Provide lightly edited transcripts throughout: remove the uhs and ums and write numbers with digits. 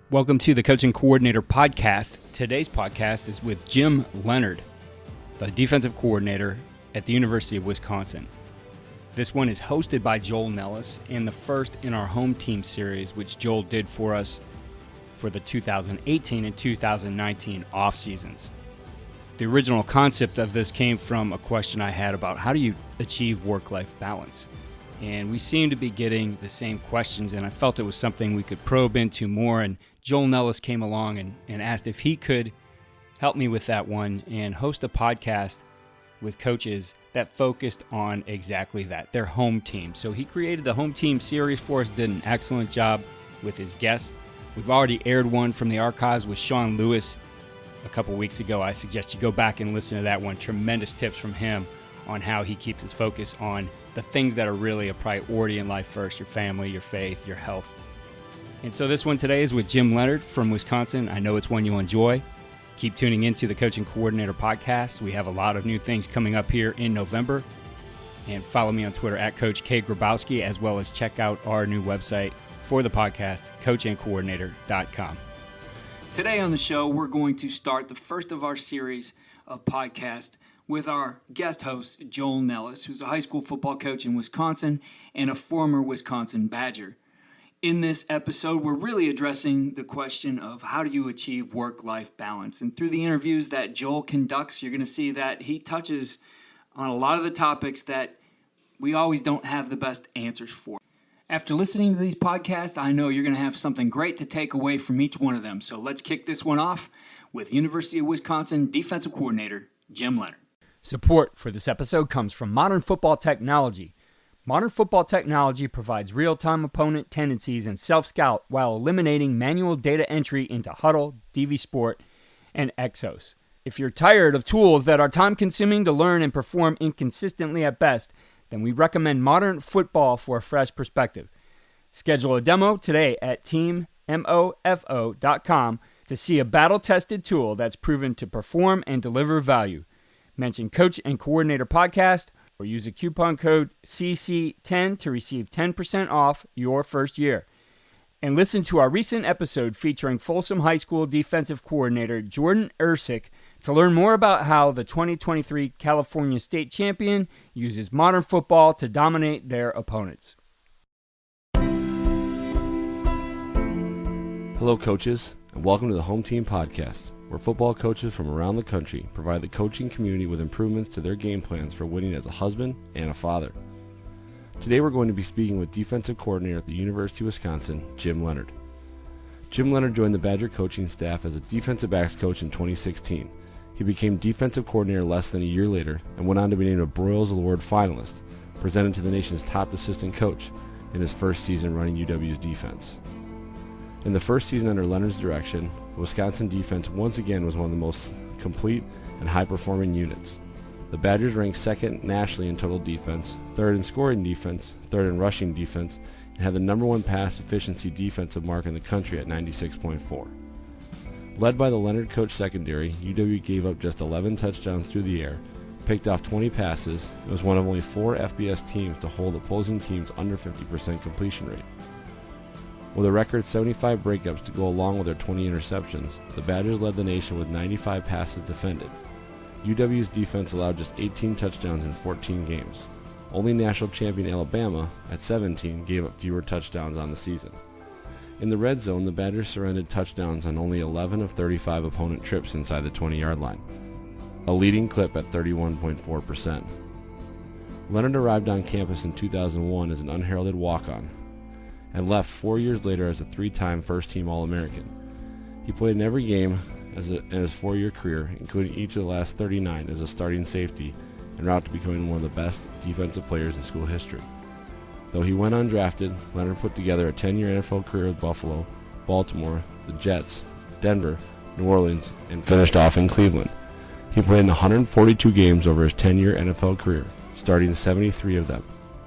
Welcome to the Coaching Coordinator Podcast. Today's podcast is with Jim Leonhard, the defensive coordinator at the University of Wisconsin. This one is hosted by Joel Nellis and the first in our home team series, which Joel did for us for the 2018 and 2019 off seasons. The original concept of this came from a question I had about how do you achieve work-life balance? And we seem to be getting the same questions, and I felt it was something we could probe into more. And Joel Nellis came along and asked if he could help me with that one and host a podcast with coaches that focused on exactly that, their home team. So he created the home team series for us, did an excellent job with his guests. We've already aired one from the archives with Sean Lewis a couple weeks ago. I suggest you go back and listen to that one. Tremendous tips from him on how he keeps his focus on the things that are really a priority in life first: your family, your faith, your health. And so this one today is with Jim Leonhard from Wisconsin. I know it's one you'll enjoy. Keep tuning into the Coaching Coordinator Podcast. We have a lot of new things coming up here in November. And follow me on Twitter at Coach K. Grabowski, as well as check out our new website for the podcast, coachandcoordinator.com. Today on the show, we're going to start the first of our series of podcasts with our guest host, Joel Nellis, who's a high school football coach in Wisconsin and a former Wisconsin Badger. In this episode, we're really addressing the question of how do you achieve work-life balance. And through the interviews that Joel conducts, you're going to see that he touches on a lot of the topics that we always don't have the best answers for. After listening to these podcasts, I know you're going to have something great to take away from each one of them. So let's kick this one off with University of Wisconsin defensive coordinator, Jim Leonhard. Support for this episode comes from Modern Football Technology. Modern Football Technology provides real-time opponent tendencies and self-scout while eliminating manual data entry into Huddle, DV Sport, and Exos. If you're tired of tools that are time-consuming to learn and perform inconsistently at best, then we recommend Modern Football for a fresh perspective. Schedule a demo today at teammofo.com to see a battle-tested tool that's proven to perform and deliver value. Mention Coach and Coordinator Podcast or use the coupon code CC10 to receive 10% off your first year. And listen to our recent episode featuring Folsom High School defensive coordinator Jordan Ersick to learn more about how the 2023 California State Champion uses modern football to dominate their opponents. Hello, coaches, and welcome to the Home Team Podcast, where football coaches from around the country provide the coaching community with improvements to their game plans for winning as a husband and a father. Today we're going to be speaking with defensive coordinator at the University of Wisconsin, Jim Leonhard. Jim Leonhard joined the Badger coaching staff as a defensive backs coach in 2016. He became defensive coordinator less than a year later and went on to be named a Broyles Award finalist, presented to the nation's top assistant coach in his first season running UW's defense. In the first season under Leonhard's direction, the Wisconsin defense once again was one of the most complete and high-performing units. The Badgers ranked second nationally in total defense, third in scoring defense, third in rushing defense, and had the number one pass efficiency defensive mark in the country at 96.4. Led by the Leonhard coach secondary, UW gave up just 11 touchdowns through the air, picked off 20 passes, and was one of only 4 FBS teams to hold opposing teams under 50% completion rate. With a record 75 breakups to go along with their 20 interceptions, the Badgers led the nation with 95 passes defended. UW's defense allowed just 18 touchdowns in 14 games. Only national champion Alabama, at 17, gave up fewer touchdowns on the season. In the red zone, the Badgers surrendered touchdowns on only 11 of 35 opponent trips inside the 20-yard line, a leading clip at 31.4%. Leonhard arrived on campus in 2001 as an unheralded walk-on, and left 4 years later as a 3-time first-team All-American. He played in every game in his 4-year career, including each of the last 39 as a starting safety, en route to becoming one of the best defensive players in school history. Though he went undrafted, Leonhard put together a 10-year NFL career with Buffalo, Baltimore, the Jets, Denver, New Orleans, and finished off in Cleveland. He played in 142 games over his 10-year NFL career, starting 73 of them.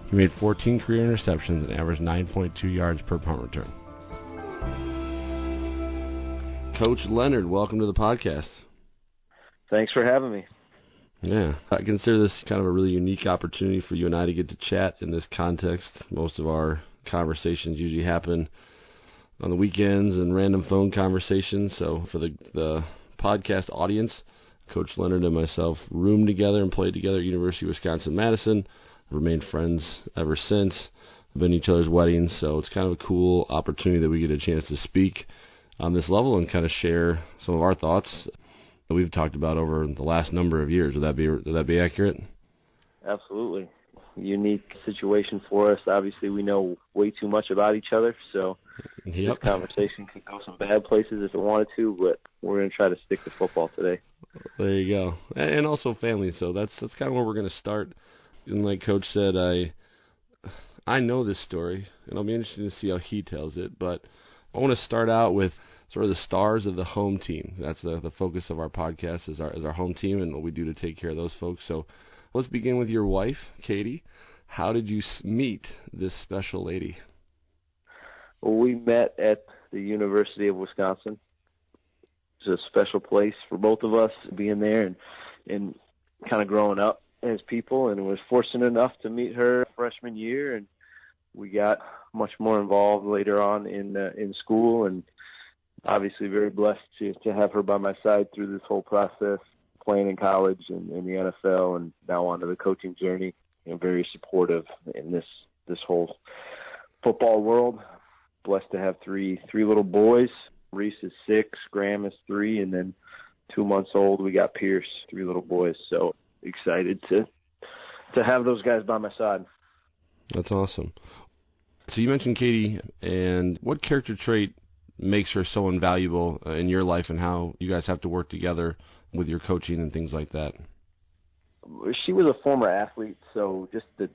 He made 14 career interceptions and averaged 9.2 yards per punt return. Coach Leonhard, welcome to the podcast. Thanks for having me. Yeah, I consider this kind of a really unique opportunity for you and I to get to chat in this context. Most of our conversations usually happen on the weekends and random phone conversations. So for the podcast audience, Coach Leonhard and myself roomed together and played together at University of Wisconsin-Madison. Remained friends ever since. Been each other's weddings, so it's kind of a cool opportunity that we get a chance to speak on this level and kind of share some of our thoughts that we've talked about over the last number of years. Would that be accurate? Absolutely. Unique situation for us. Obviously, we know way too much about each other, so This conversation could go some bad places if it wanted to, but we're going to try to stick to football today. There you go. And also family, so that's kind of where we're going to start. And like Coach said, I know this story, and I'll be interested to see how he tells it, but I want to start out with sort of the stars of the home team. That's the focus of our podcast is our home team and what we do to take care of those folks. So let's begin with your wife, Katie. How did you meet this special lady? Well, we met at the University of Wisconsin. It's a special place for both of us, being there and kind of growing up as people, and was fortunate enough to meet her freshman year, and we got much more involved later on in school, and obviously very blessed to have her by my side through this whole process, playing in college and in the NFL, and now onto the coaching journey. Very supportive in this whole football world. Blessed to have three little boys. Reese is 6, Graham is 3, and then 2 months old we got Pierce, 3 little boys. So excited to have those guys by my side. That's awesome. So you mentioned Katie, and what character trait makes her so invaluable in your life, and how you guys have to work together with your coaching and things like that? She was a former athlete, so just the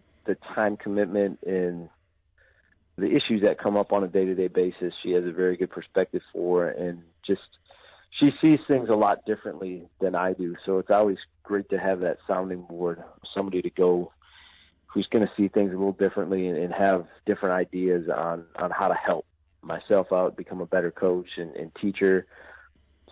time commitment and the issues that come up on a day-to-day basis, she has a very good perspective for, and just she sees things a lot differently than I do. So it's always great to have that sounding board, somebody to go who's going to see things a little differently and have different ideas on how to help myself out, become a better coach and teacher.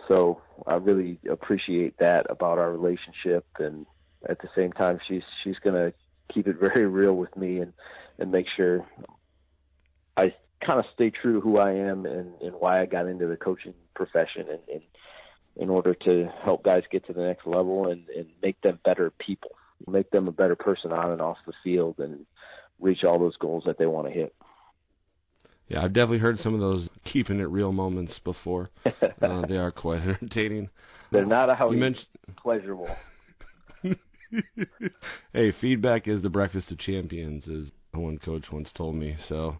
So I really appreciate that about our relationship, and at the same time, she's going to keep it very real with me and make sure I kind of stay true to who I am and why I got into the coaching profession, and in order to help guys get to the next level and make them better people, make them a better person on and off the field, and reach all those goals that they want to hit. Yeah, I've definitely heard some of those keeping it real moments before. They are quite entertaining. They're not always pleasurable. Hey, feedback is the breakfast of champions, as one coach once told me, so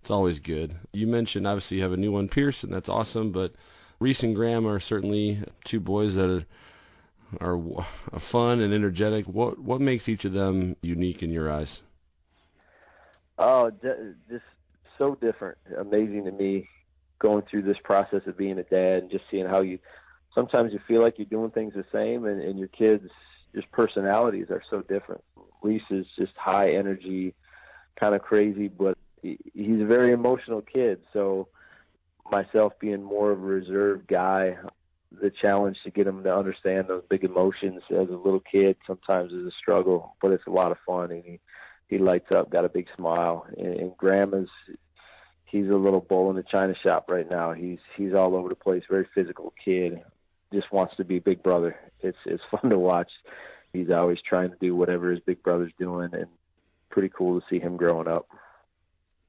it's always good. You mentioned, obviously, you have a new one, Pierce, and that's awesome, but Reese and Graham are certainly 2 boys that are fun and energetic. What makes each of them unique in your eyes? Oh, just so different. Amazing to me, going through this process of being a dad and just seeing how sometimes you feel like you're doing things the same, and your kids' just personalities are so different. Reese is just high energy, kind of crazy, but he's a very emotional kid. So myself being more of a reserved guy, the challenge to get him to understand those big emotions as a little kid sometimes is a struggle, but it's a lot of fun, and he lights up, got a big smile. And Graham he's a little bull in the china shop right now. He's all over the place, very physical kid, just wants to be big brother. It's fun to watch. He's always trying to do whatever his big brother's doing, and pretty cool to see him growing up.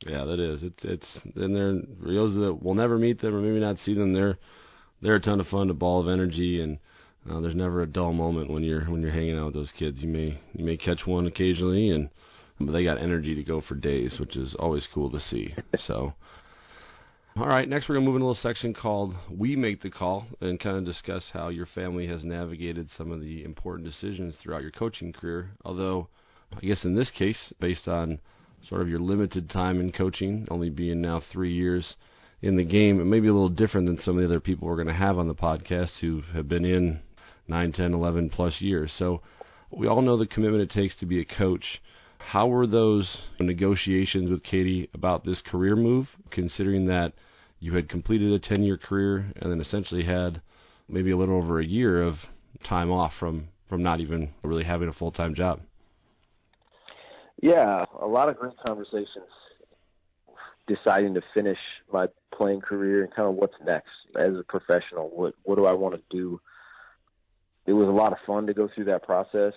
Yeah, that is. And they're for those that will never meet them or maybe not see them. They're a ton of fun, a ball of energy, and there's never a dull moment when you're hanging out with those kids. You may catch one occasionally, but they got energy to go for days, which is always cool to see. So, all right, next we're going to move into a little section called We Make the Call, and kind of discuss how your family has navigated some of the important decisions throughout your coaching career. Although, I guess in this case, based on sort of your limited time in coaching, only being now 3 years in the game, it may be a little different than some of the other people we're going to have on the podcast who have been in 9, 10, 11 plus years. So we all know the commitment it takes to be a coach. How were those negotiations with Katie about this career move, considering that you had completed a 10-year career and then essentially had maybe a little over a year of time off from not even really having a full-time job? Yeah, a lot of great conversations. deciding to finish my playing career and kind of what's next as a professional. What do I want to do? It was a lot of fun to go through that process,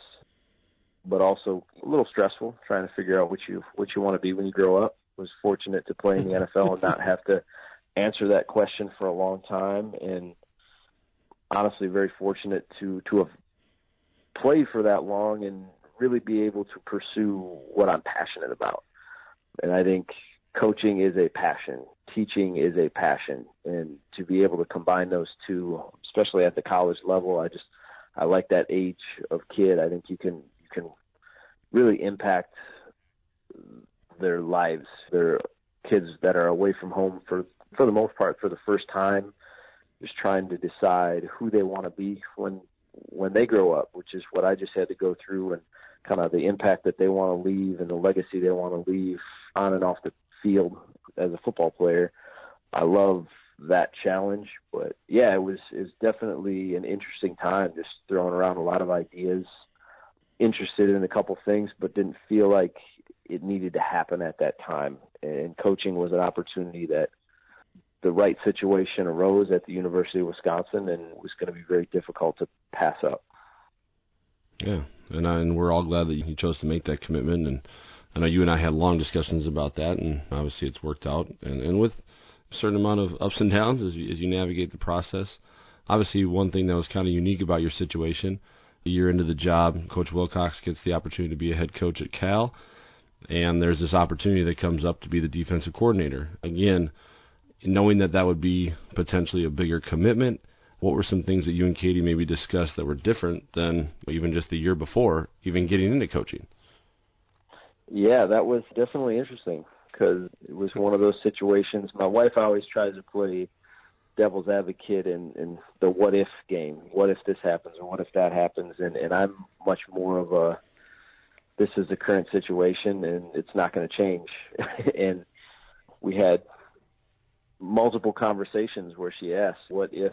but also a little stressful trying to figure out what you want to be when you grow up. I was fortunate to play in the NFL and not have to answer that question for a long time, and honestly very fortunate to have played for that long and really be able to pursue what I'm passionate about. And I think coaching is a passion. Teaching is a passion. And to be able to combine those two, especially at the college level, I like that age of kid. I think you can really impact their lives. They're kids that are away from home for the most part for the first time, just trying to decide who they want to be when they grow up, which is what I just had to go through, and kind of the impact that they want to leave and the legacy they want to leave on and off the field as a football player. I love that challenge, but yeah, it was definitely an interesting time, just throwing around a lot of ideas, interested in a couple things, but didn't feel like it needed to happen at that time. And coaching was an opportunity that the right situation arose at the University of Wisconsin, and it was going to be very difficult to pass up. Yeah, and we're all glad that you chose to make that commitment. And I know you and I had long discussions about that, and obviously it's worked out. And with a certain amount of ups and downs as you navigate the process. Obviously, one thing that was kind of unique about your situation, a year into the job, Coach Wilcox gets the opportunity to be a head coach at Cal, and there's this opportunity that comes up to be the defensive coordinator. Again, knowing that would be potentially a bigger commitment, what were some things that you and Katie maybe discussed that were different than even just the year before, even getting into coaching? Yeah, that was definitely interesting because it was one of those situations. My wife always tries to play devil's advocate in the what if game. What if this happens or what if that happens? And I'm much more of a, this is the current situation and it's not going to change. And we had multiple conversations where she asked, what if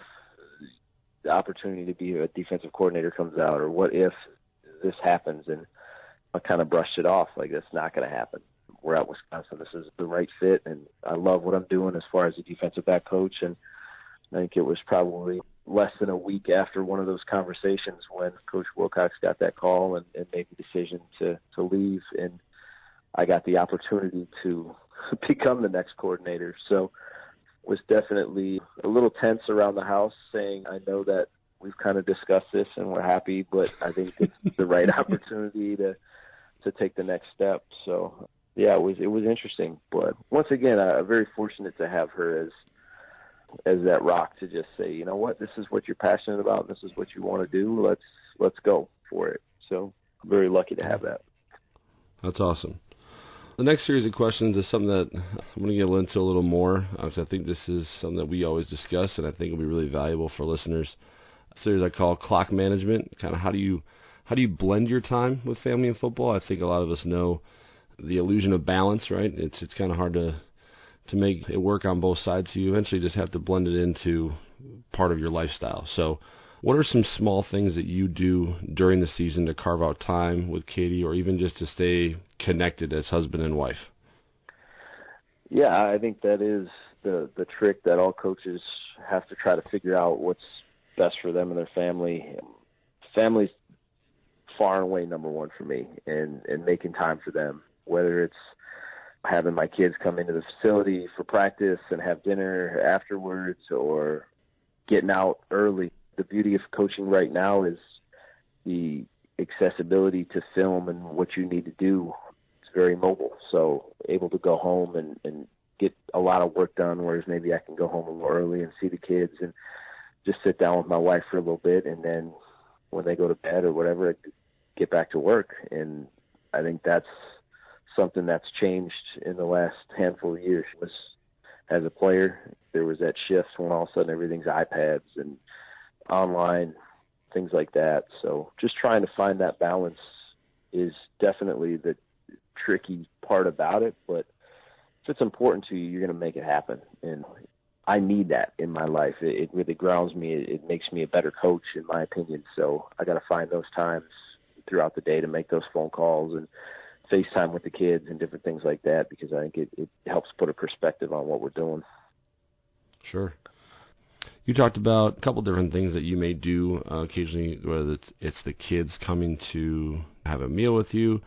the opportunity to be a defensive coordinator comes out, or what if this happens? And I kind of brushed it off like, that's not going to happen. We're at Wisconsin. This is the right fit, and I love what I'm doing as far as a defensive back coach. And I think it was probably less than a week after one of those conversations when Coach Wilcox got that call and made the decision to leave, and I got the opportunity to become the next coordinator. So was definitely a little tense around the house, saying, I know that we've kind of discussed this and we're happy, but I think it's the right opportunity to take the next step. So yeah, it was interesting, but once again, I'm very fortunate to have her as that rock to just say, you know what, this is what you're passionate about, and this is what you want to do. Let's go for it. So I'm very lucky to have that. That's awesome. The next series of questions is something that I'm going to get into a little more, because I think this is something that we always discuss, and I think will be really valuable for listeners. A series I call Clock Management. Kind of how do you blend your time with family and football? I think a lot of us know the illusion of balance, right? It's kind of hard to make it work on both sides, so you eventually just have to blend it into part of your lifestyle. So what are some small things that you do during the season to carve out time with Katie, or even just to stay connected as husband and wife? Yeah, I think that is the trick that all coaches have to try to figure out what's best for them and their family. Family's far and away number one for me, and making time for them, whether it's having my kids come into the facility for practice and have dinner afterwards, or getting out early. The beauty of coaching right now is the accessibility to film and what you need to do. It's very mobile, so able to go home and get a lot of work done, whereas maybe I can go home a little early and see the kids and just sit down with my wife for a little bit, and then when they go to bed or whatever, I get back to work. And I think that's something that's changed in the last handful of years. As a player, there was that shift when all of a sudden everything's iPads and online, things like that. So just trying to find that balance is definitely the tricky part about it. But if it's important to you, you're going to make it happen. And I need that in my life. It really grounds me. It makes me a better coach, in my opinion. So I got to find those times throughout the day to make those phone calls and FaceTime with the kids and different things like that, because I think it helps put a perspective on what we're doing. Sure. You talked about a couple different things that you may do occasionally, whether it's the kids coming to have a meal with you.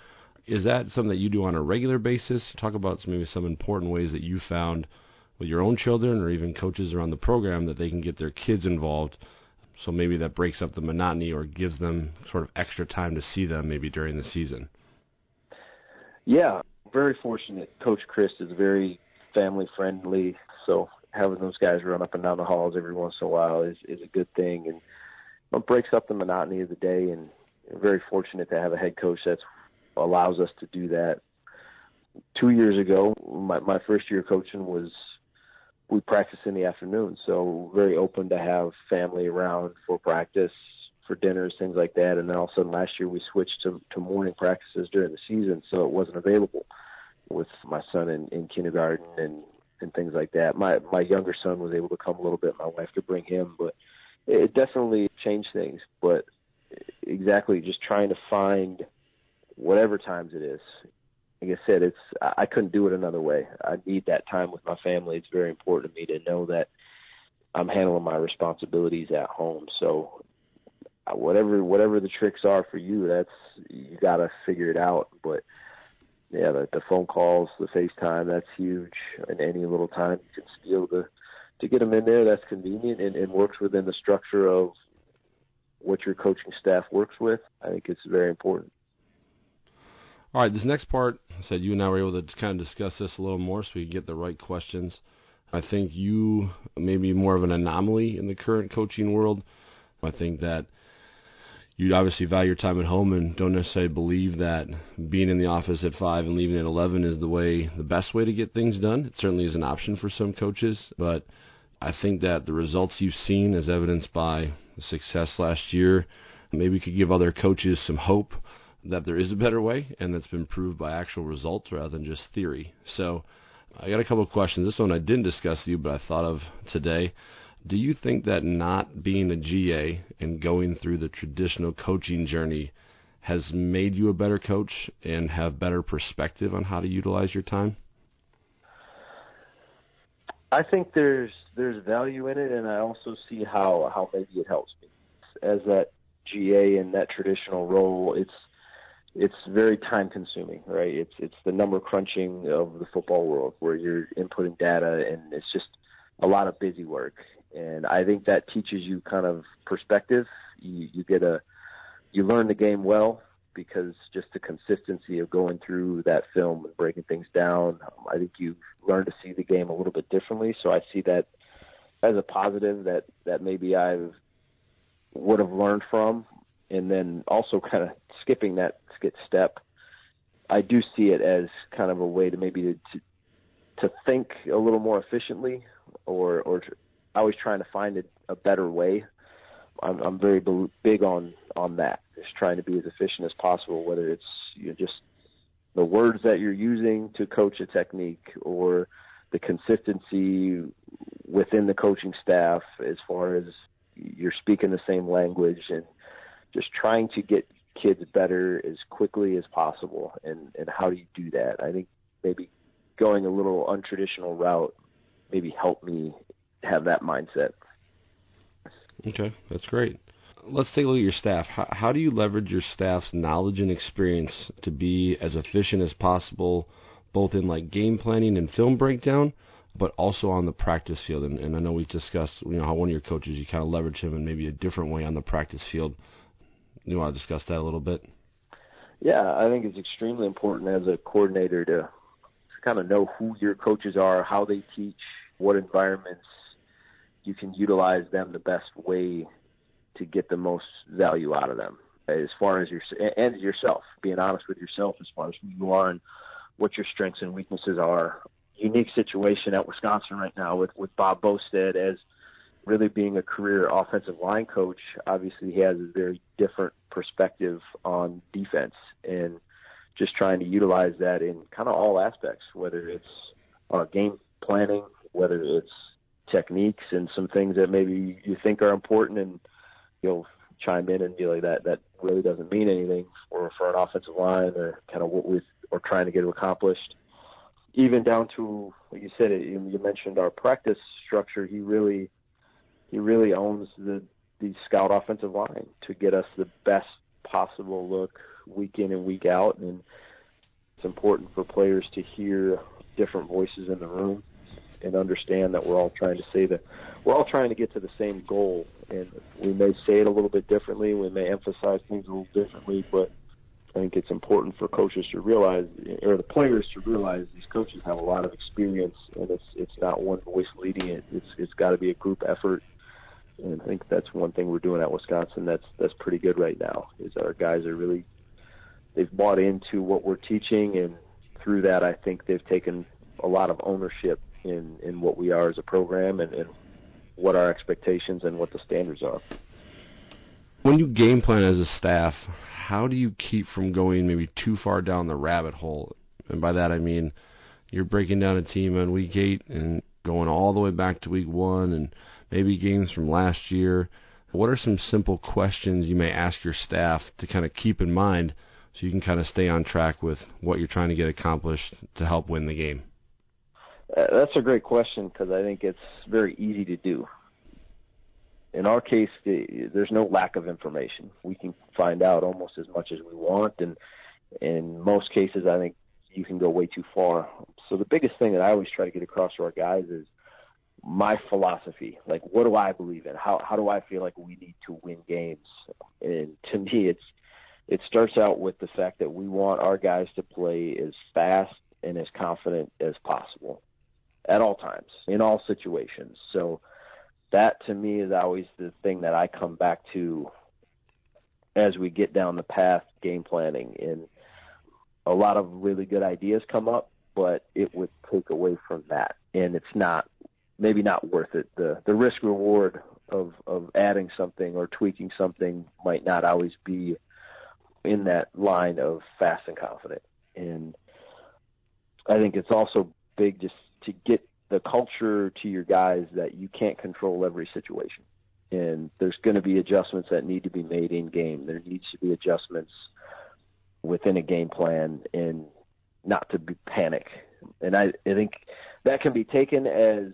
Is that something that you do on a regular basis? Talk about maybe some important ways that you found with your own children or even coaches around the program that they can get their kids involved, so maybe that breaks up the monotony or gives them sort of extra time to see them maybe during the season. Yeah, very fortunate. Coach Chris is very family-friendly, so having those guys run up and down the halls every once in a while is a good thing, and it breaks up the monotony of the day, and very fortunate to have a head coach that allows us to do that. 2 years ago, my first year coaching we practiced in the afternoon, so very open to have family around for practice, for dinners, things like that. And then all of a sudden last year we switched to morning practices during the season, so it wasn't available with my son in kindergarten and things like that. My younger son was able to come a little bit. My wife could bring him, but it definitely changed things. But exactly, just trying to find whatever times it is. Like I said, I couldn't do it another way. I need that time with my family. It's very important to me to know that I'm handling my responsibilities at home. So whatever the tricks are for you, you got to figure it out. But yeah, the phone calls, the FaceTime, that's huge. And any little time you can steal to get them in there, that's convenient and works within the structure of what your coaching staff works with. I think it's very important. All right, this next part, I said you and I were able to kind of discuss this a little more so we could get the right questions. I think you may be more of an anomaly in the current coaching world. I think that you obviously value your time at home and don't necessarily believe that being in the office at 5 and leaving at 11 is the best way to get things done. It certainly is an option for some coaches, but I think that the results you've seen, as evidenced by the success last year, maybe could give other coaches some hope that there is a better way, and that's been proved by actual results rather than just theory. So I got a couple of questions. This one I didn't discuss with you, but I thought of today. Do you think that not being a GA and going through the traditional coaching journey has made you a better coach and have better perspective on how to utilize your time? I think there's value in it, and I also see how maybe it helps me. As that GA in that traditional role, it's very time consuming, right? It's the number crunching of the football world where you're inputting data, and it's just a lot of busy work. And I think that teaches you kind of perspective. You learn the game well because just the consistency of going through that film and breaking things down. I think you learn to see the game a little bit differently. So I see that as a positive that maybe I would have learned from. And then also kind of skipping that step, I do see it as kind of a way to maybe to think a little more efficiently, or always trying to find a better way. I'm very big on that, just trying to be as efficient as possible, whether it's just the words that you're using to coach a technique or the consistency within the coaching staff as far as you're speaking the same language, and just trying to get kids better as quickly as possible. And how do you do that? I think maybe going a little untraditional route maybe helped me have that mindset. Okay, that's great. Let's take a look at your staff. How do you leverage your staff's knowledge and experience to be as efficient as possible, both in like game planning and film breakdown, but also on the practice field? And I know we've discussed how one of your coaches, you kind of leverage him in maybe a different way on the practice field. You want to discuss that a little bit? Yeah, I think it's extremely important as a coordinator to kind of know who your coaches are, how they teach, what environments you can utilize them the best way to get the most value out of them. As far as yourself, being honest with yourself as far as who you are and what your strengths and weaknesses are. Unique situation at Wisconsin right now with Bob Bostad as really being a career offensive line coach. Obviously, he has a very different perspective on defense, and just trying to utilize that in kind of all aspects, whether it's game planning, whether it's techniques and some things that maybe you think are important, and you'll chime in and be like, that really doesn't mean anything for an offensive line, or kind of what or trying to get accomplished. Even down to, like you said, you mentioned our practice structure. He really owns the scout offensive line to get us the best possible look week in and week out. And it's important for players to hear different voices in the room and understand that we're all trying to get to the same goal. And we may say it a little bit differently. We may emphasize things a little differently, but I think it's important for coaches to realize, or the players to realize, these coaches have a lot of experience, and it's not one voice leading it. It's got to be a group effort. And I think that's one thing we're doing at Wisconsin that's pretty good right now, is our guys are they've bought into what we're teaching, and through that I think they've taken a lot of ownership in what we are as a program and what our expectations and what the standards are. When you game plan as a staff, how do you keep from going maybe too far down the rabbit hole? And by that I mean you're breaking down a team on week 8 and going all the way back to week 1 and maybe games from last year. What are some simple questions you may ask your staff to kind of keep in mind so you can kind of stay on track with what you're trying to get accomplished to help win the game? That's a great question, because I think it's very easy to do. In our case, there's no lack of information. We can find out almost as much as we want, and in most cases, I think you can go way too far. So the biggest thing that I always try to get across to our guys is my philosophy. Like, what do I believe in? How do I feel like we need to win games? And to me, it starts out with the fact that we want our guys to play as fast and as confident as possible at all times, in all situations. So that, to me, is always the thing that I come back to as we get down the path game planning. And a lot of really good ideas come up, but it would take away from that. And it's maybe not worth it. The risk reward of adding something or tweaking something might not always be in that line of fast and confident. And I think it's also big just to get the culture to your guys that you can't control every situation. And there's going to be adjustments that need to be made in game. There needs to be adjustments within a game plan, and not to be panic. And I think that can be taken as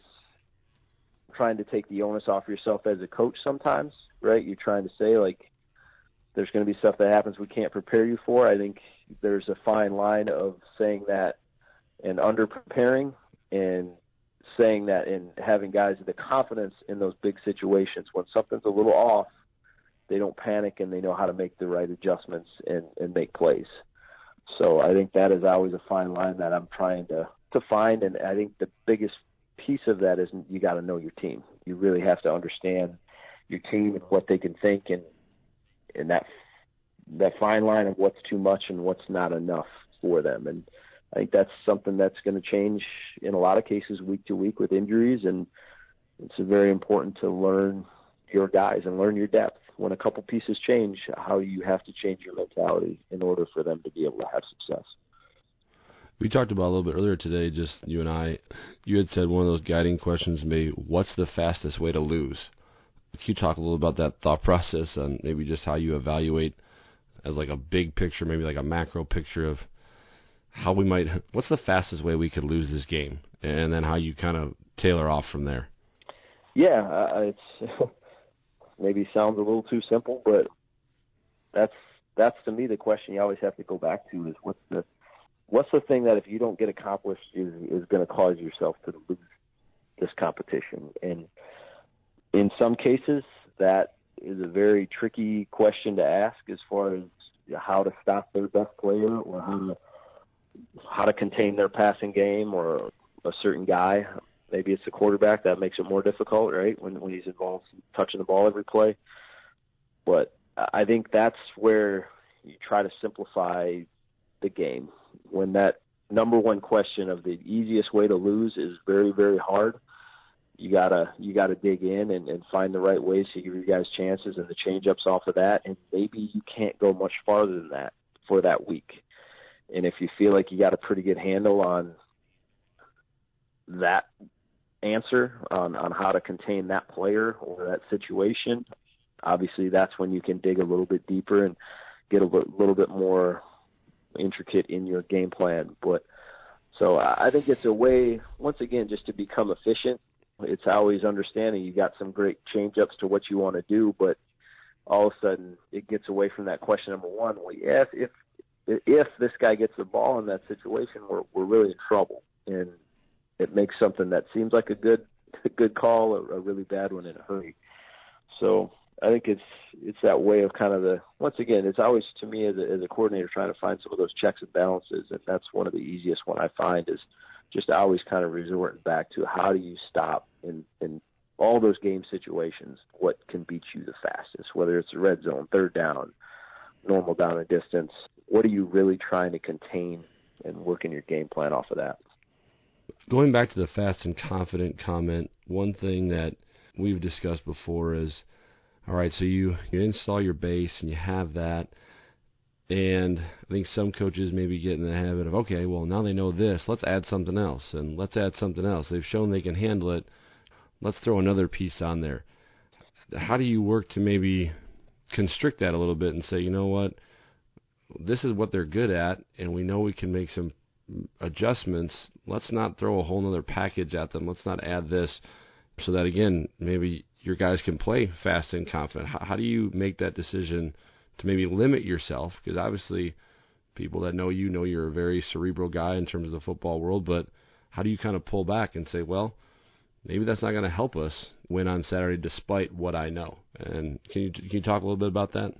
trying to take the onus off yourself as a coach sometimes, right? You're trying to say, like, there's going to be stuff that happens we can't prepare you for. I think there's a fine line of saying that and under-preparing, and saying that and having guys the confidence in those big situations. When something's a little off, they don't panic, and they know how to make the right adjustments and make plays. So I think that is always a fine line that I'm trying to find. And I think the biggest piece of that is you got to know your team. You really have to understand your team and what they can think, and that fine line of what's too much and what's not enough for them. And I think that's something that's going to change in a lot of cases week to week with injuries, and it's very important to learn your guys and learn your depth. When a couple pieces change, how you have to change your mentality in order for them to be able to have success. We talked about a little bit earlier today, just you and I. You had said one of those guiding questions may, what's the fastest way to lose? Can you talk a little about that thought process and maybe just how you evaluate as like a big picture, maybe like a macro picture of how we might, what's the fastest way we could lose this game, and then how you kind of tailor off from there? Yeah, it's maybe sounds a little too simple, but that's to me the question you always have to go back to is what's the thing that if you don't get accomplished is going to cause yourself to lose this competition? And in some cases, that is a very tricky question to ask as far as how to stop their best player, or how to contain their passing game, or a certain guy. Maybe it's the quarterback that makes it more difficult, right, when he's involved in touching the ball every play. But I think that's where you try to simplify the game. When that number one question of the easiest way to lose is very, very hard, you gotta dig in and find the right ways to give your guys chances and the change-ups off of that, and maybe you can't go much farther than that for that week. And if you feel like you got a pretty good handle on that answer, on how to contain that player or that situation, obviously that's when you can dig a little bit deeper and get a little bit more intricate in your game plan. But so I think it's a way, once again, just to become efficient. It's always understanding you got some great change-ups to what you want to do, but all of a sudden it gets away from that question number one. Well, yeah, if this guy gets the ball in that situation, we're really in trouble, and it makes something that seems like a good call a really bad one in a hurry. So I think it's that way of kind of once again, it's always, to me as a coordinator, trying to find some of those checks and balances, and that's one of the easiest one I find is just always kind of resorting back to how do you stop in all those game situations, what can beat you the fastest, whether it's a red zone, third down, normal down and distance. What are you really trying to contain and working your game plan off of that? Going back to the fast and confident comment, one thing that we've discussed before is, all right, so you install your base and you have that, and I think some coaches maybe get in the habit of, okay, well, now they know this, let's add something else, and let's add something else. They've shown they can handle it. Let's throw another piece on there. How do you work to maybe constrict that a little bit and say, you know what, this is what they're good at, and we know we can make some adjustments. Let's not throw a whole other package at them. Let's not add this, so that, again, maybe your guys can play fast and confident. How do you make that decision to maybe limit yourself? Because obviously people that know you're a very cerebral guy in terms of the football world, but how do you kind of pull back and say, well, maybe that's not going to help us win on Saturday despite what I know? And can you talk a little bit about that?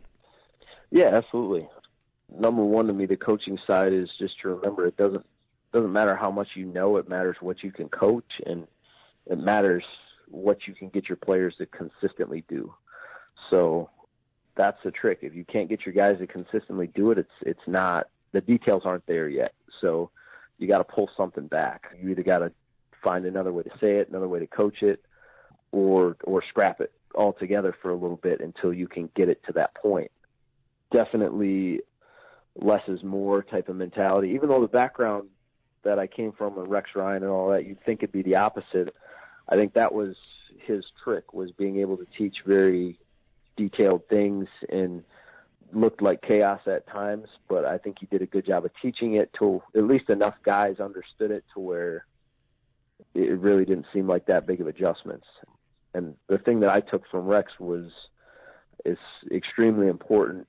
Yeah, absolutely. Number one to me, the coaching side is just to remember it doesn't matter how much you know. It matters what you can coach, and it matters what you can get your players to consistently do. So that's the trick. If you can't get your guys to consistently do it, it's not, the details aren't there yet. So you got to pull something back. You either got to find another way to say it, another way to coach it, or scrap it altogether for a little bit until you can get it to that point. Definitely less is more type of mentality. Even though the background that I came from with Rex Ryan and all that, you'd think it'd be the opposite. I think that was his trick, was being able to teach very detailed things, and looked like chaos at times, but I think he did a good job of teaching it to at least enough guys understood it to where it really didn't seem like that big of adjustments. And the thing that I took from Rex is extremely important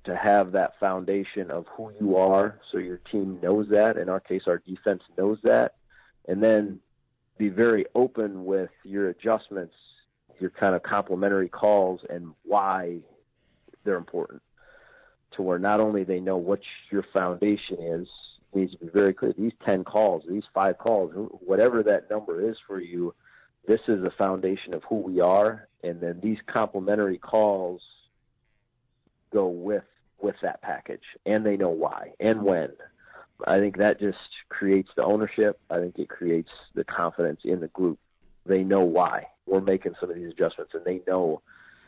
to have that foundation of who you are, so your team knows that. In our case, our defense knows that. And then be very open with your adjustments, your kind of complimentary calls, and why they're important, to where not only they know what your foundation is, it needs to be very clear. These 10 calls, these 5 calls, whatever that number is for you, this is the foundation of who we are. And then these complimentary calls go with that package, and they know why and when. I think that just creates the ownership. I think it creates the confidence in the group. They know why we're making some of these adjustments, and they know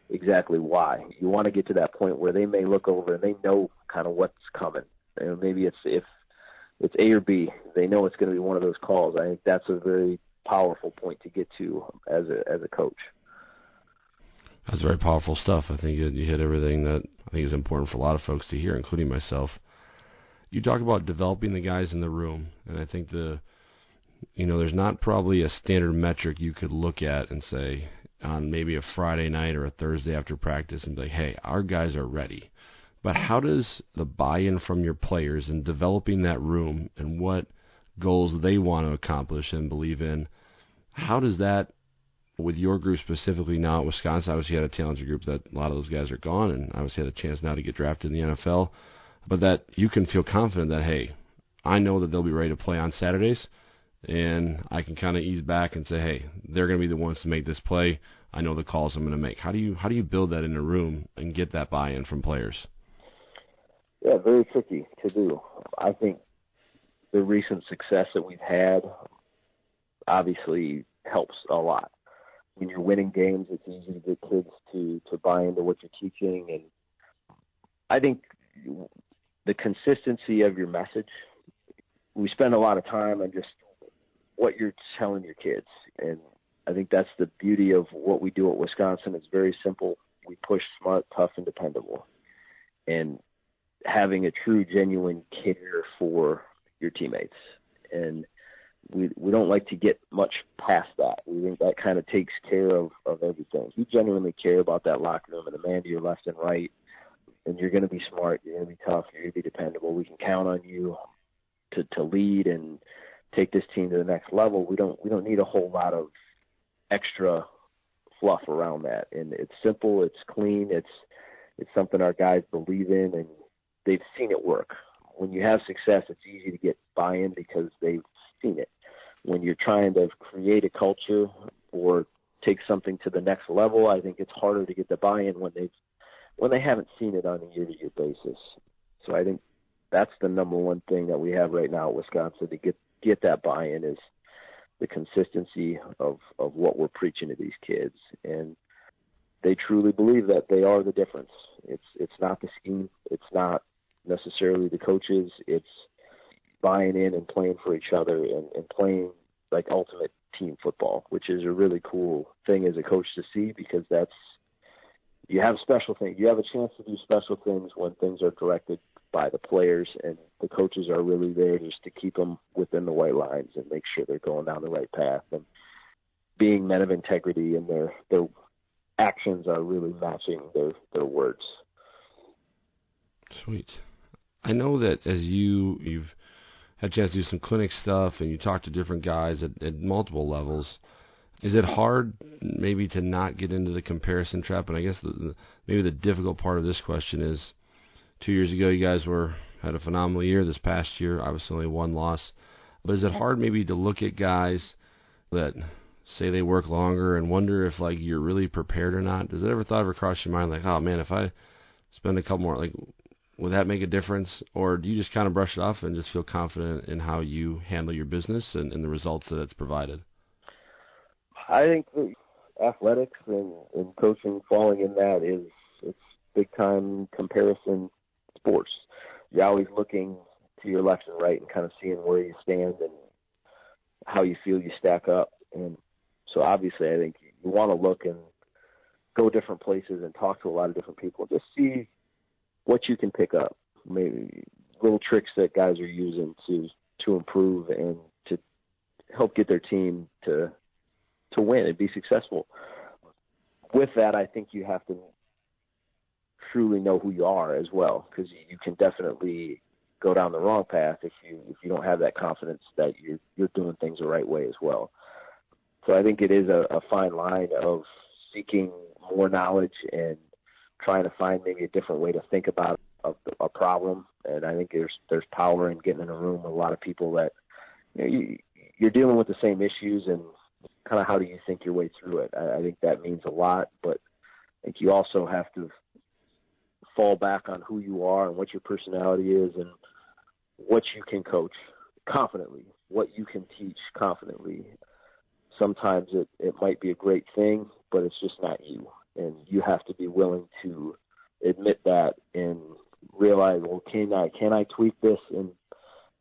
exactly why. You want to get to that point where they may look over and they know kind of what's coming. And maybe if it's A or B, they know it's going to be one of those calls. I think that's a very powerful point to get to as a coach. That's very powerful stuff. I think you hit everything that I think is important for a lot of folks to hear, including myself. You talk about developing the guys in the room, and I think there's not probably a standard metric you could look at and say on maybe a Friday night or a Thursday after practice and be like, hey, our guys are ready. But how does the buy-in from your players in developing that room and what goals they want to accomplish and believe in, how does that, with your group specifically now at Wisconsin, obviously you had a talented group that a lot of those guys are gone and obviously had a chance now to get drafted in the NFL, but that you can feel confident that, hey, I know that they'll be ready to play on Saturdays, and I can kind of ease back and say, hey, they're going to be the ones to make this play. I know the calls I'm going to make. How do you build that in a room and get that buy-in from players? Yeah, very tricky to do. I think the recent success that we've had obviously helps a lot. When you're winning games, it's easy to get kids to buy into what you're teaching. And I think the consistency of your message, we spend a lot of time on just what you're telling your kids. And I think that's the beauty of what we do at Wisconsin. It's very simple. We push smart, tough, and dependable. And having a true, genuine care for your teammates. And we don't like to get much past that. We think that kind of takes care of everything. You genuinely care about that locker room and the man to your left and right, and you're going to be smart, you're going to be tough, you're going to be dependable. We can count on you to lead and take this team to the next level. We don't need a whole lot of extra fluff around that. And it's simple, it's clean, it's something our guys believe in, and they've seen it work. When you have success, it's easy to get buy-in because they've seen it. When you're trying to create a culture or take something to the next level, I think it's harder to get the buy-in when they haven't seen it on a year-to-year basis. So I think that's the number one thing that we have right now at Wisconsin to get that buy-in is the consistency of what we're preaching to these kids. And they truly believe that they are the difference. It's not the scheme. It's not necessarily the coaches. It's buying in and playing for each other and playing like ultimate team football, which is a really cool thing as a coach to see, because you have special things. You have a chance to do special things when things are directed by the players, and the coaches are really there just to keep them within the white lines and make sure they're going down the right path and being men of integrity, and their actions are really matching their words. Sweet. I know that as you've had a chance to do some clinic stuff and you talk to different guys at multiple levels, is it hard maybe to not get into the comparison trap? And I guess maybe the difficult part of this question is 2 years ago you guys had a phenomenal year. This past year, obviously only one loss. But is it hard maybe to look at guys that say they work longer and wonder if like you're really prepared or not? Does it ever cross your mind like, oh man, if I spend a couple more, like, would that make a difference? Or do you just kind of brush it off and just feel confident in how you handle your business and the results that it's provided? I think athletics and coaching falling in that it's big-time comparison sports. You're always looking to your left and right and kind of seeing where you stand and how you feel you stack up. And so obviously I think you want to look and go different places and talk to a lot of different people. Just see what you can pick up, maybe little tricks that guys are using to improve and to help get their team to win and be successful. With that, I think you have to truly know who you are as well, because you can definitely go down the wrong path if you don't have that confidence that you're doing things the right way as well. So I think it is a fine line of seeking more knowledge and trying to find maybe a different way to think about a problem. And I think there's power in getting in a room with a lot of people that you're dealing with the same issues, and kind of how do you think your way through it. I think that means a lot, but I think you also have to fall back on who you are and what your personality is and what you can coach confidently, what you can teach confidently. Sometimes it might be a great thing, but it's just not you. And you have to be willing to admit that and realize, well, can I tweak this and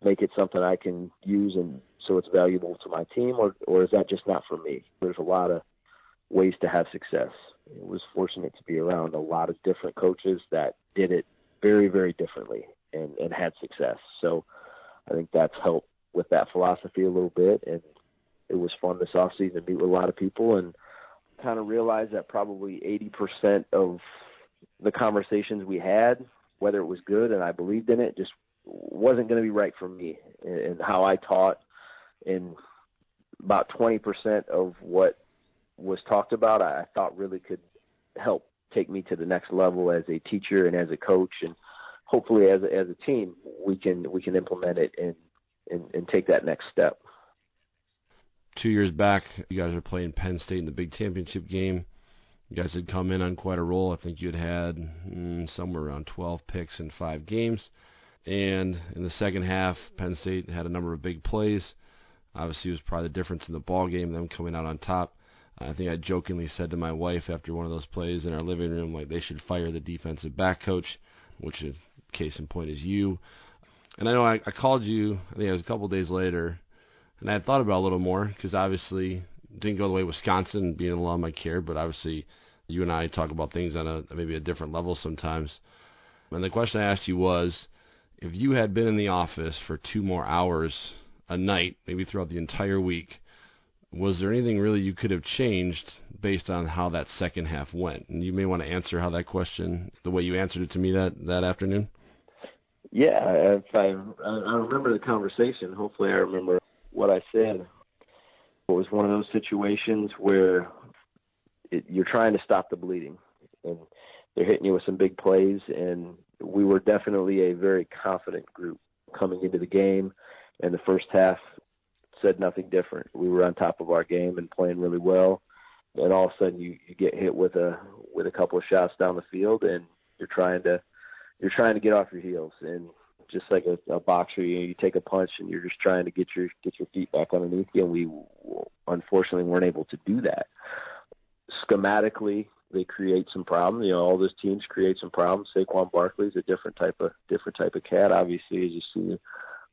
make it something I can use and so it's valuable to my team, or is that just not for me? There's a lot of ways to have success. I was fortunate to be around a lot of different coaches that did it very, very differently and had success. So I think that's helped with that philosophy a little bit. And it was fun this offseason to meet with a lot of people and kind of realize that probably 80% of the conversations we had, whether it was good and I believed in it, just wasn't going to be right for me and how I taught. And about 20% of what was talked about, I thought really could help take me to the next level as a teacher and as a coach, and hopefully as a team we can implement it and take that next step. 2 years back, you guys were playing Penn State in the big championship game. You guys had come in on quite a roll. I think you had somewhere around 12 picks in 5 games. And in the second half, Penn State had a number of big plays. Obviously, it was probably the difference in the ball game, them coming out on top. I think I jokingly said to my wife after one of those plays in our living room, like, they should fire the defensive back coach, which is, case in point, is you. And I know I called you, I think it was a couple days later, and I had thought about it a little more, because obviously it didn't go the way of Wisconsin being an alum I care, but obviously you and I talk about things on maybe a different level sometimes. And the question I asked you was, if you had been in the office for 2 more hours a night, maybe throughout the entire week, was there anything really you could have changed based on how that second half went? And you may want to answer how that question, the way you answered it to me that afternoon. Yeah, I remember the conversation. Hopefully I remember what I said. It was one of those situations where you're trying to stop the bleeding, and they're hitting you with some big plays, and we were definitely a very confident group coming into the game, and the first half said nothing different. We were on top of our game and playing really well, and all of a sudden you get hit with a couple of shots down the field, and you're trying to get off your heels. And just like a boxer, you take a punch and you're just trying to get your feet back underneath you, and we unfortunately weren't able to do that. Schematically, they create some problems. All those teams create some problems. Saquon Barkley's a different type of cat. Obviously, as you see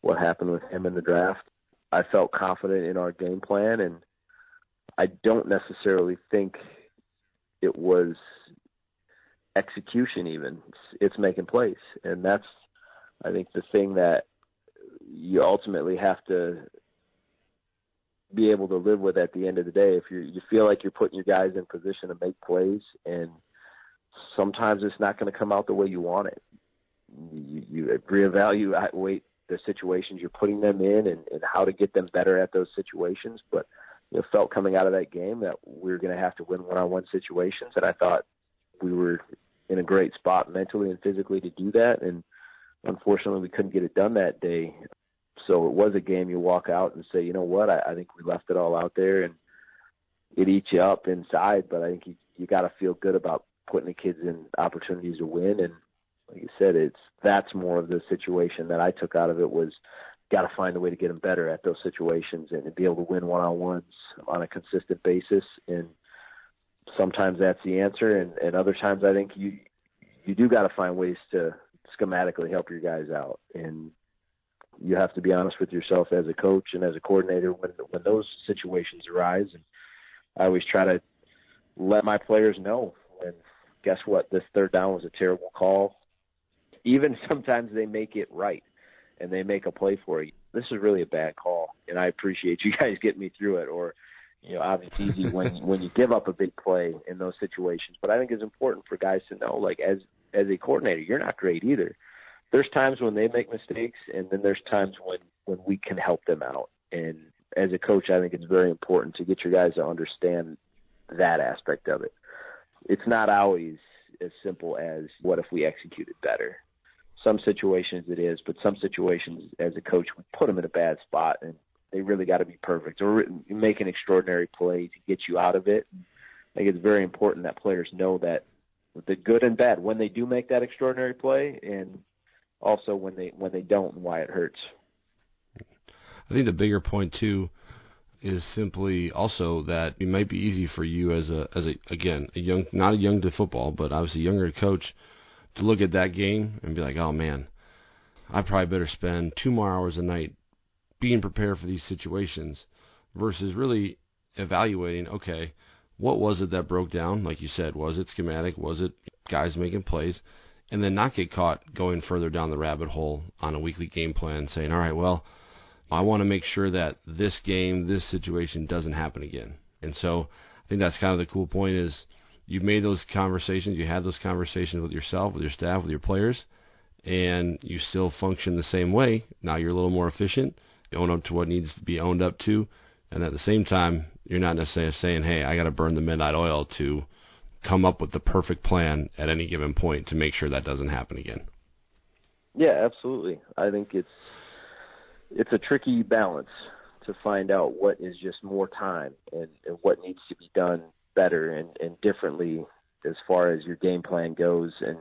what happened with him in the draft, I felt confident in our game plan, and I don't necessarily think it was execution even. It's making plays, and that's, I think, the thing that you ultimately have to be able to live with at the end of the day. If you feel like you're putting your guys in position to make plays, and sometimes it's not going to come out the way you want it, you reevaluate the situations you're putting them in and how to get them better at those situations. But felt coming out of that game that we were going to have to win one-on-one situations, and I thought we were in a great spot mentally and physically to do that, and unfortunately we couldn't get it done that day. So it was a game you walk out and say, you know what, I think we left it all out there, and it eats you up inside, but I think you got to feel good about putting the kids in opportunities to win. And like you said, that's more of the situation that I took out of it, was got to find a way to get them better at those situations and be able to win one-on-ones on a consistent basis. And sometimes that's the answer, and other times I think you do got to find ways to schematically help your guys out. And you have to be honest with yourself as a coach and as a coordinator when those situations arise. And I always try to let my players know, and guess what, this third down was a terrible call. Even sometimes they make it right and they make a play for you. This is really a bad call, and I appreciate you guys getting me through it. Or, obviously it's easy when you give up a big play in those situations. But I think it's important for guys to know, like, as a coordinator, you're not great either. There's times when they make mistakes, and then there's times when we can help them out. And as a coach, I think it's very important to get your guys to understand that aspect of it. It's not always as simple as, what if we executed better? Some situations it is, but some situations as a coach, we put them in a bad spot, and they really got to be perfect or make an extraordinary play to get you out of it. I think it's very important that players know that the good and bad, when they do make that extraordinary play, and also when they don't, and why it hurts. I think the bigger point too is simply also that it might be easy for you as a young, not a young to football, but obviously younger coach, to look at that game and be like, oh man, I probably better spend 2 more hours a night being prepared for these situations, versus really evaluating, okay, what was it that broke down? Like you said, was it schematic? Was it guys making plays? And then not get caught going further down the rabbit hole on a weekly game plan, saying, all right, well, I want to make sure that this game, this situation doesn't happen again. And so I think that's kind of the cool point, is you've made those conversations, you had those conversations with yourself, with your staff, with your players, and you still function the same way. Now you're a little more efficient. You own up to what needs to be owned up to. And at the same time, you're not necessarily saying, hey, I got to burn the midnight oil to come up with the perfect plan at any given point to make sure that doesn't happen again. Yeah, absolutely. I think it's a tricky balance to find out what is just more time and what needs to be done better and differently as far as your game plan goes, and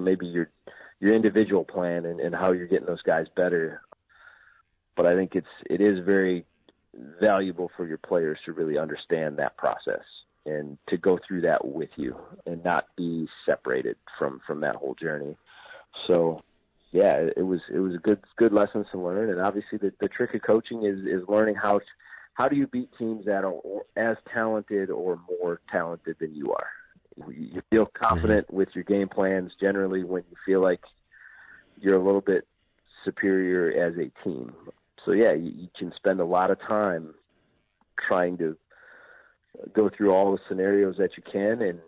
maybe your individual plan and how you're getting those guys better. But I think it is very valuable for your players to really understand that process and to go through that with you and not be separated from that whole journey. So yeah, it was a good lesson to learn. And obviously the trick of coaching is learning how do you beat teams that are as talented or more talented than you are. You feel confident with your game plans generally when you feel like you're a little bit superior as a team. So, yeah, you can spend a lot of time trying to go through all the scenarios that you can, and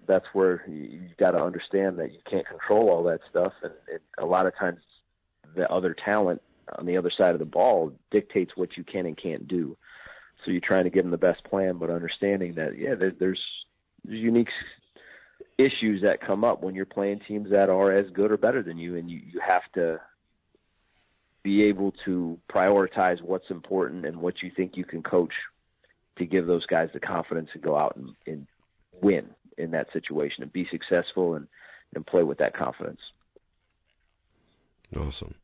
that's where you got to understand that you can't control all that stuff, and a lot of times the other talent on the other side of the ball dictates what you can and can't do. So you're trying to give them the best plan, but understanding that, yeah, there's unique issues that come up when you're playing teams that are as good or better than you, and you have to be able to prioritize what's important and what you think you can coach to give those guys the confidence to go out and win in that situation and be successful and play with that confidence. Awesome.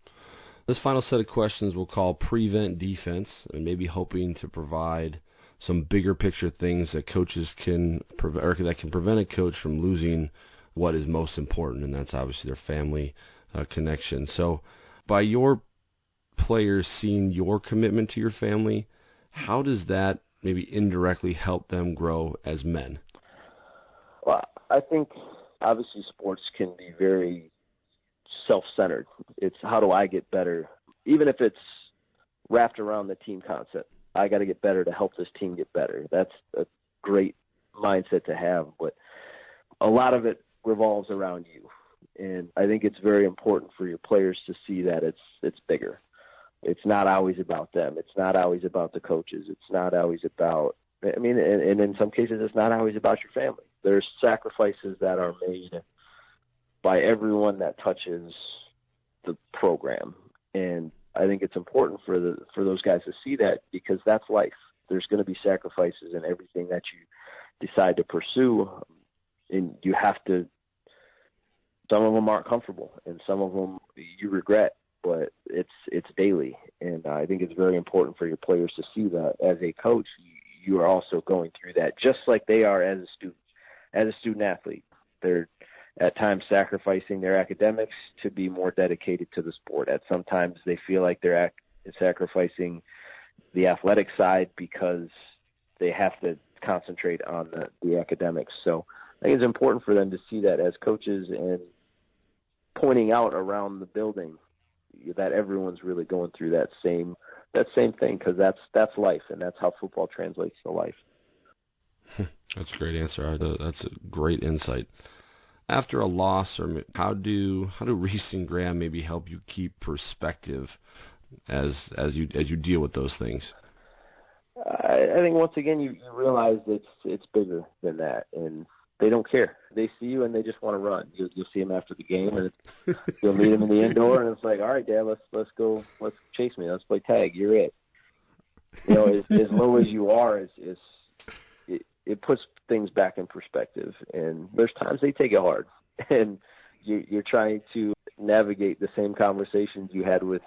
This final set of questions we'll call prevent defense, and maybe hoping to provide some bigger picture things that coaches can or that can prevent a coach from losing what is most important, and that's obviously their family connection. So by your players seeing your commitment to your family, how does that maybe indirectly help them grow as men? Well, I think obviously sports can be very self-centered. It's how do I get better, even if it's wrapped around the team concept. I got to get better to help this team get better. That's a great mindset to have, but a lot of it revolves around you. And I think it's very important for your players to see that it's bigger. It's not always about them. It's not always about the coaches. It's not always about, and in some cases, it's not always about your family. There's sacrifices that are made by everyone that touches the program. And I think it's important for those guys to see that, because that's life. There's going to be sacrifices in everything that you decide to pursue, and you have to. Some of them aren't comfortable, and some of them you regret, but it's daily. And I think it's very important for your players to see that as a coach, you are also going through that, just like they are as a student. As a student athlete, they're at times sacrificing their academics to be more dedicated to the sport. At sometimes they feel like they're sacrificing the athletic side because they have to concentrate on the academics. So I think it's important for them to see that as coaches and pointing out around the building that everyone's really going through that same thing, because that's life, and that's how football translates to life. That's a great answer. That's a great insight. After a loss, or how do Reese and Graham maybe help you keep perspective as you deal with those things? I think once again you realize it's bigger than that, and they don't care. They see you and they just want to run. You'll see them after the game, and you'll meet them in the indoor, and it's like, all right, Dad, let's go, let's chase me, let's play tag. You're it. You know, as low as you are, it puts things back in perspective. And there's times they take it hard, and you're trying to navigate the same conversations you had with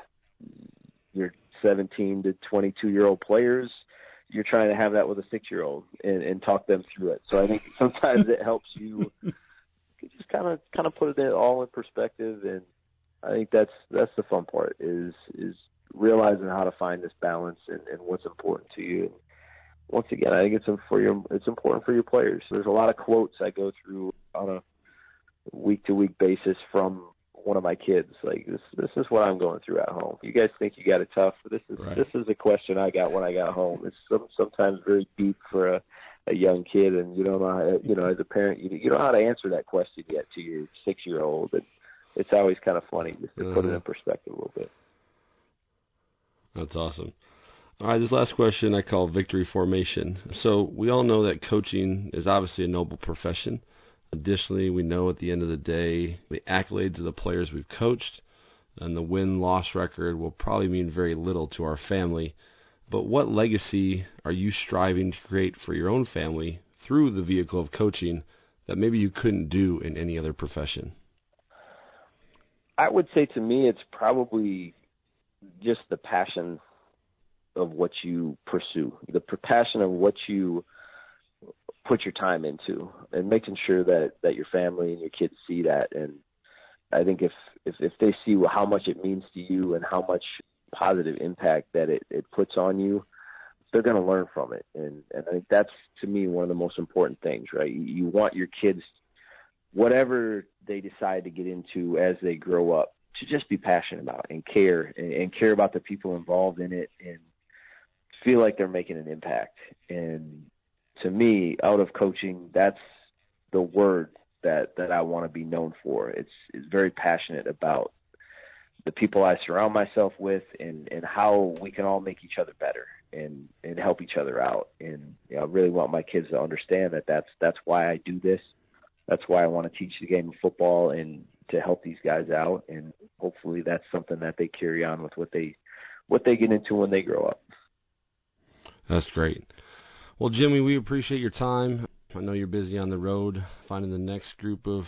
your 17 to 22-year-old players. You're trying to have that with a 6-year-old and talk them through it. So I think sometimes it helps you just kind of put it all in perspective. And I think that's the fun part is realizing how to find this balance and what's important to you. And once again, I think it's important for your players. There's a lot of quotes I go through on a week-to-week basis from one of my kids. Like, this is what I'm going through at home. You guys think you got it tough, but this is a question I got when I got home. It's sometimes very deep for a young kid, and you don't know how, as a parent, you don't know how to answer that question yet to your 6-year-old. And it's always kind of funny just to put it in perspective a little bit. That's awesome. All right, this last question I call victory formation. So we all know that coaching is obviously a noble profession. Additionally, we know at the end of the day, the accolades of the players we've coached and the win-loss record will probably mean very little to our family. But what legacy are you striving to create for your own family through the vehicle of coaching that maybe you couldn't do in any other profession? I would say to me it's probably just the passion of what you pursue, the passion of what you put your time into, and making sure that your family and your kids see that. And I think if they see how much it means to you and how much positive impact that it puts on you, they're going to learn from it. And I think that's, to me, one of the most important things, right? You want your kids, whatever they decide to get into as they grow up, to just be passionate about and care about the people involved in it and feel like they're making an impact. And to me, out of coaching, that's the word that I want to be known for. It's very passionate about the people I surround myself with and how we can all make each other better and help each other out. And I really want my kids to understand that that's why I do this. That's why I want to teach the game of football and to help these guys out. And hopefully that's something that they carry on with what they get into when they grow up. That's great. Well, Jimmy, we appreciate your time. I know you're busy on the road finding the next group of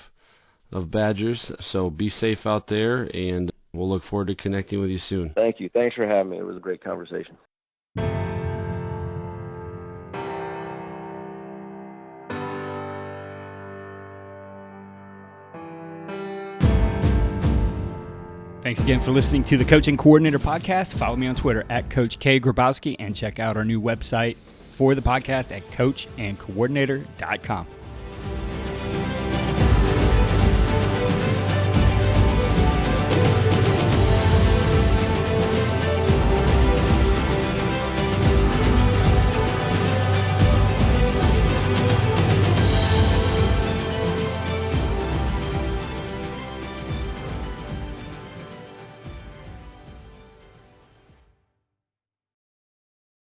Badgers, so be safe out there, and we'll look forward to connecting with you soon. Thank you. Thanks for having me. It was a great conversation. Thanks again for listening to the Coaching Coordinator Podcast. Follow me on Twitter at Coach K. Grabowski and check out our new website for the podcast at coachandcoordinator.com.